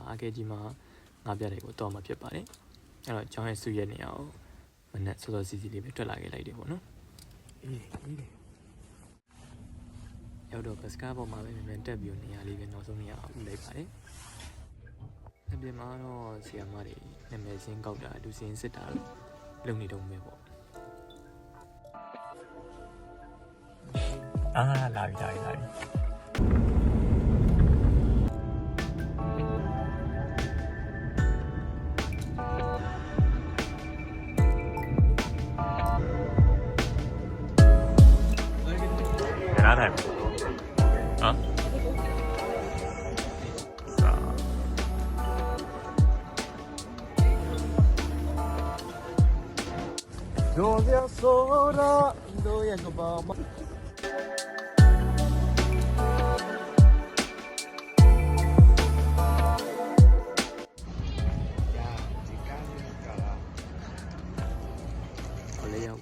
အားကဲကြီးမှာငါးပြတဲ့ကိုတော့မှဖြစ်ပါတယ်အဲ့တော့ကျောင်းရဲ့စုရဲ့နေရာကိုမနဲ့စောစောစီစီလေးပဲထွက်လာခဲ့လိုက်တယ်ပေါ့နော်အေးရောက်တော့ဘစကားပေါ်မှာပဲမြန်တက်ပြီးနေရာလေးပဲနောက်ဆုံးနေရာဥလိုက်ပါတယ်အပြင်မှာတော့ဆီယာမတွေနာမည်စင်းကောက်တာလူစင်းစစ်တာလုံနေတော့မယ်ပေါ့လာပြီဒါထိုင်yo ya sola no ya no vamos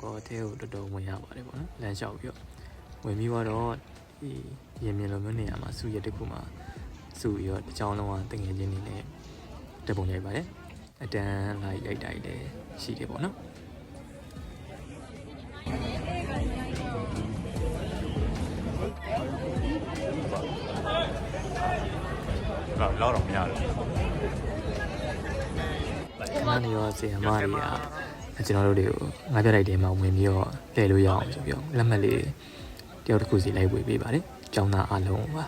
ကိုထဲကိုတော်တော်ဝင်ရပါတယ်ပေါ့နော်လမ်းလျှောက်ပြီးတော့ဝင်ပြီးတော့ဒီရင်မြင်လိုမျိုးနေရာမှာစုရတစ်ခုမှာစုပြီးတော့တစ်ချောင်းလုံးကတငယ်ချင်းနေနဲ့တပုံရိုက်ပါတယ်အတန်းလိုက်ရိုက်တိုင်းလည်းရှိတယ်ပေါ့နော်လောက်တော့မရဘူးခဏနေရောဆီယမတွေကကျွန်တော်တို့တွေကိုငါးပြလိုက်တယ်မှာဝင်ပြီးတော့လှည့်လို့ရအောင်ဆိုပြီးတော့လက်မှတ်လေးတယောက်တစ်ခုစီလိုက်ဝေပေးပါတယ်ကျောင်းသားအားလုံးပါ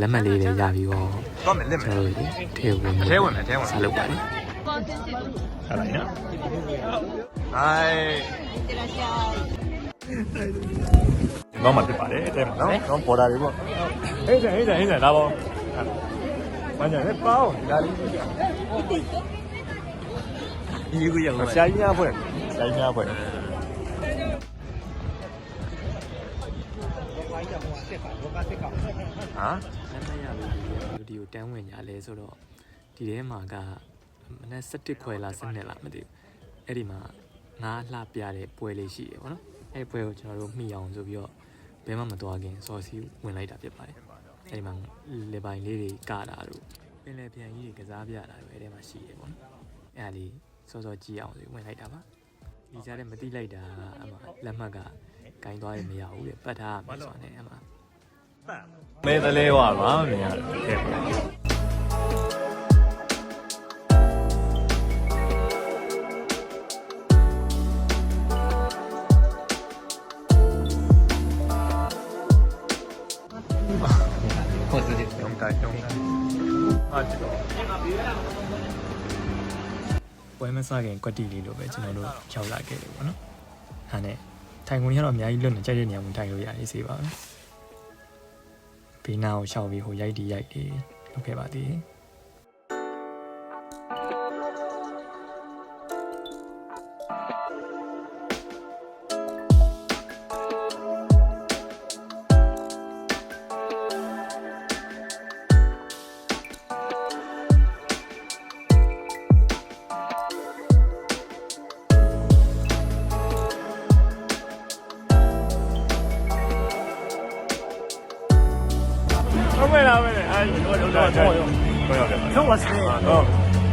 လက်မှတ်လေးလည်းရပြီးတော့ကျွန်တော်တို့ထဲဝင်ဆက်လုပ်ပါတယ်ဆက်လိုက်နော်ဟိုင်းတော့မှပြပါတယ်အဲ့ဒါနော်တော့ပေါ်တာတွေပေါ့ဟေးစံလာပေါ့ဘာညာလဲပေါ့ဒါလေးဒီကူရောက်ဆရာကြီးများဖွဲ့ဟာလက်မှတ်ရပြီဒီကိုတန်းဝင်ညာလဲဆိုတော့ဒီထဲမှာကမနက်7ခွဲလား7လားမသိဘူးအဲ့ဒီမှာငါးလှပြတဲ့ပွဲလေးရှိတယ်ပေါ့နော်အဲ့ပွဲကိုကျွန်တော်တို့မှီအောင်ဆိုပြီးတော့ဘယ်မှမသွားခင်စော်စီဝင်လိုက်တာဖြစ်ပါတယ်အဲ့ဒီမှာလေပိုင်လေးတွေကတာတို့ပင်လယ်ပြန်ကြီးတွေကစားပြတာပဲအဲ့ဒီမှာရှိတယ်ပေါ့နော်အဲ့ဒါလေးစောစောကြည့်အောင်ဆိုဝင်လိုက်တာပါဒီကြားထဲမတိလိုက်တာအမှလက်မှတ်ကဂိုင်းသွားရမရဘူးလေပတ်ထားမှာဆိုတယ်အမှမဲတလဲဝါပါမြင်ရတယ်ပွဲမစခင်ကွက်တီလေးလိုပဲကျွန်တော်တို့ရောက်လာခဲ့တယ်ပေါ့နော်။ဟာနဲ့ထိုင်ကုန်ရတော့အများကြီးလွတ်နေကြိုက်တဲ့နေရာမှာထိုင်လို့ရရေးစေပါပဲ။ဘေးနားကိုရှောက်ပြီးဟိုရိုက်တီလုပ်ခဲ့ပါသေးတယ်။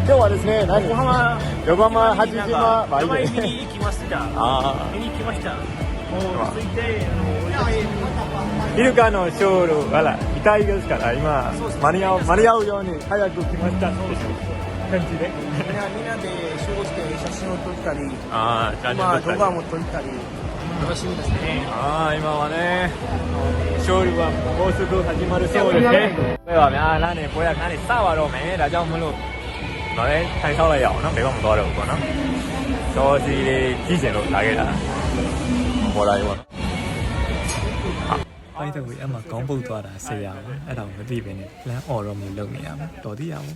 今日はですね、横浜八島前に見に行きました。ついてイルカのショール見たいですから今間に合うように早く来ましたって感じで。みんなで集合して写真を撮ったり、動画も撮ったり。楽しみですね。今はね、ショールはもうすぐ始まるそうですね。ဘယ်ပါဗျာလမ်းနေပွဲရခန်းနေစပါတော့မယ်ဒါကြောင့်မလို့တော့လည်းထိုင်ဆောက်လိုက်ရအောင်နော်ဘယ်မှမသွားတော့ဘူးပေါ့နော်စောစီလေးကြီးကျင်လို့လာခဲ့တာပေါ်လာရေပေါ့ဖိုက်တဲ့ဝေးအမှခေါင်းပုတ်သွားတာဆရာပဲအဲ့ဒါကိုမသိပဲနဲ့လမ်းအော်တော့မျိုးလုပ်နေရမှာတော်သေးရအောင်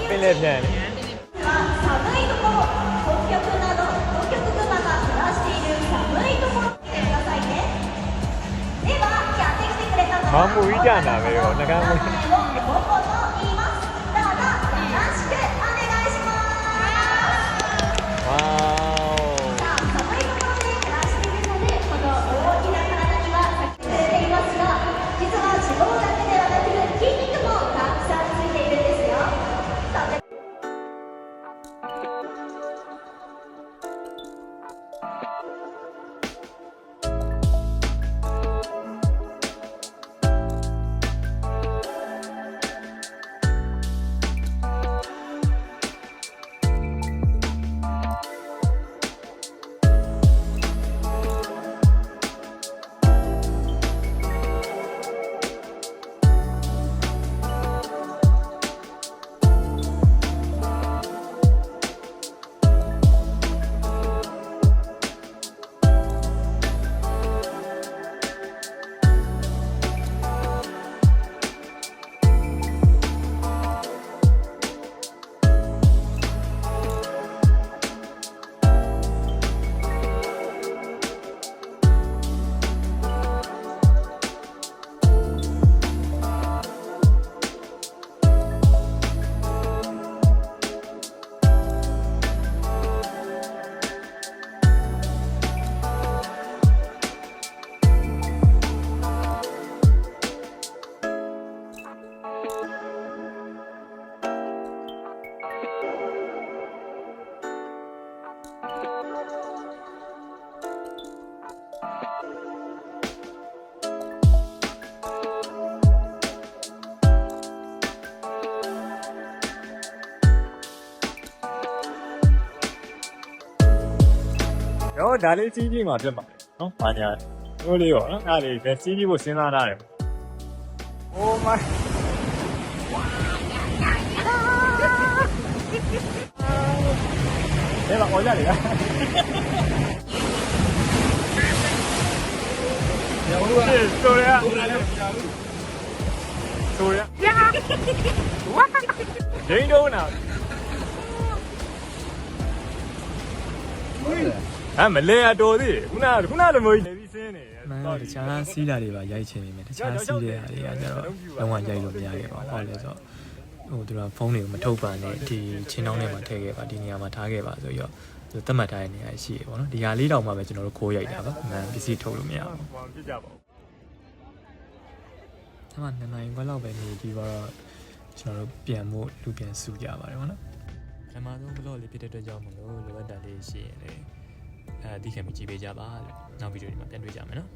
ပင်လည်းပြန်တယ် 寒いところ、北極など北極熊が暮らしている寒いところに来てくださいね。ではやってきてくれたの မော は င်မူကြီးကြနာပဲရောနှကမ်းမူ 名前をボコと言います。どうぞよろしくお願いします。 ဝါ さあ寒いところで暮らしているのでこの大きな体には隠れていますが、実は脂肪だけではなく筋肉もたくさんついているんですよ。とても ရောဒါလေးစီးပြီးမှပြတ်ပါတယ်နော်။ဘာညာတို့လေးရောနော်။အဲ့ဒါလေးပဲစီးပြီးဖို့စဉ်းစားထားတယ်။ Oh my အဲ့ဒါအော်ကြလေ။ရောဆိုရဆိုရဒိန်းတော့နာမလဲအတော်သေးခုနလိုမျိုးနေပြီးစင်းနေ မှန်တော့တခြားစီးလာတွေပါရိုက်ချင်နေမယ်တခြားစီးတဲ့ဟာတွေကကျတော့လုံးဝရိုက်လို့မရခဲ့ပါဘူးဟုတ်လဲဆိုတော့ဟိုသူကဖုန်းတွေကိုမထုတ်ပါနဲ့ဒီချင်းနှောင်းထဲမှာထည့်ခဲ့ပါဒီနေရာမှာထားခဲ့ပါဆိုပြီးတော့သူသတ်မှတ်ထားတဲ့နေရာရှိရပေါ့နော်ဒီဟာလေးတောင်မှပဲကျွန်တော်တို့ခိုးရိုက်တာပါမှန်ပစ္စည်းထုတ်လို့မရဘူး ဘာဖြစ်ကြပါဦး ဒါမှ2နိုင်ခွဲလောက်ပဲနေပြီးတော့ကျွန်တော်တို့ပြန်ဖို့လူပြန်စုကြပါတယ်ပေါ့နော်ပထမဆုံးဘလော့လေးဖြစ်တဲ့အတွက်ကြောင့်မလို့လိုအပ်တာလေးရှိရင်လေအဲဒီခံပြီးကြည့်ပေးကြပါလို့နောက်ဗီဒီယိုဒီမှာပြန်တွေ့ကြမယ်နော်